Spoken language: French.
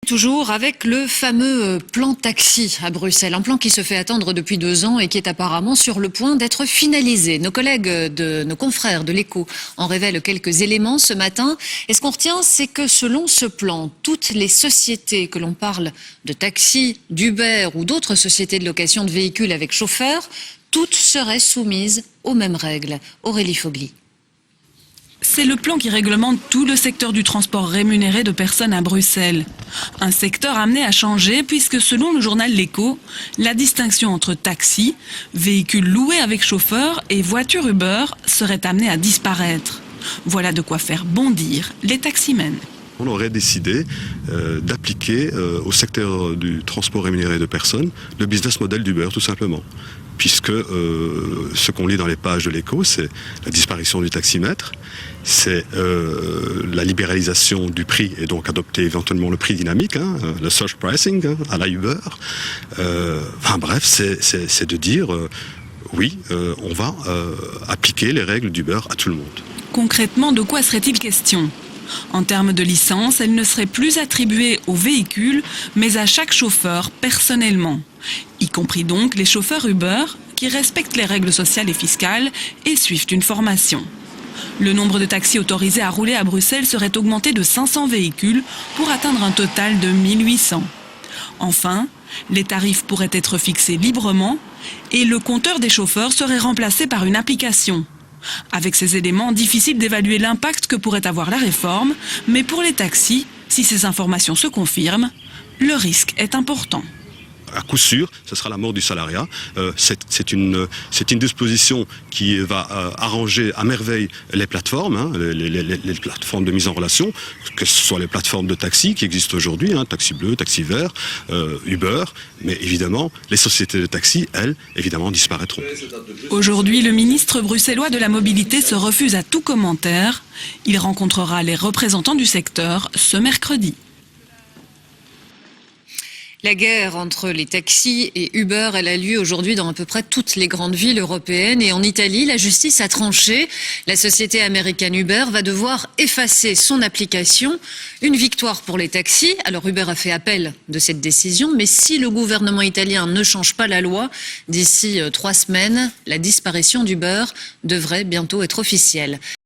Toujours avec le fameux plan taxi à Bruxelles, un plan qui se fait attendre depuis 2 ans et qui est apparemment sur le point d'être finalisé. Nos confrères de l'Écho en révèlent quelques éléments ce matin. Et ce qu'on retient, c'est que selon ce plan, toutes les sociétés, que l'on parle de taxi, d'Uber ou d'autres sociétés de location de véhicules avec chauffeur, toutes seraient soumises aux mêmes règles. Aurélie Fogli. C'est le plan qui réglemente tout le secteur du transport rémunéré de personnes à Bruxelles. Un secteur amené à changer puisque selon le journal L'Écho, la distinction entre taxi, véhicule loué avec chauffeur et voiture Uber serait amenée à disparaître. Voilà de quoi faire bondir les taximens. On aurait décidé d'appliquer au secteur du transport rémunéré de personnes le business model d'Uber tout simplement. Puisque ce qu'on lit dans les pages de l'Écho, c'est la disparition du taximètre, c'est la libéralisation du prix et donc adopter éventuellement le prix dynamique, le surge pricing à la Uber. Bref, c'est de dire oui, on va appliquer les règles d'Uber à tout le monde. Concrètement, de quoi serait-il question ? En termes de licence, elle ne serait plus attribuée aux véhicules, mais à chaque chauffeur personnellement, y compris donc les chauffeurs Uber qui respectent les règles sociales et fiscales et suivent une formation. Le nombre de taxis autorisés à rouler à Bruxelles serait augmenté de 500 véhicules pour atteindre un total de 1800. Enfin, les tarifs pourraient être fixés librement et le compteur des chauffeurs serait remplacé par une application. Avec ces éléments, difficile d'évaluer l'impact que pourrait avoir la réforme, mais pour les taxis, si ces informations se confirment, le risque est important. À coup sûr, ce sera la mort du salariat. C'est une disposition qui va arranger à merveille les plateformes, les plateformes de mise en relation, que ce soit les plateformes de taxi qui existent aujourd'hui, Taxi Bleu, Taxi Vert, Uber, mais évidemment, les sociétés de taxi, elles, évidemment, disparaîtront. Aujourd'hui, le ministre bruxellois de la Mobilité se refuse à tout commentaire. Il rencontrera les représentants du secteur ce mercredi. La guerre entre les taxis et Uber, elle a lieu aujourd'hui dans à peu près toutes les grandes villes européennes. Et en Italie, la justice a tranché. La société américaine Uber va devoir effacer son application. Une victoire pour les taxis. Alors Uber a fait appel de cette décision. Mais si le gouvernement italien ne change pas la loi, d'ici 3 semaines, la disparition d'Uber devrait bientôt être officielle.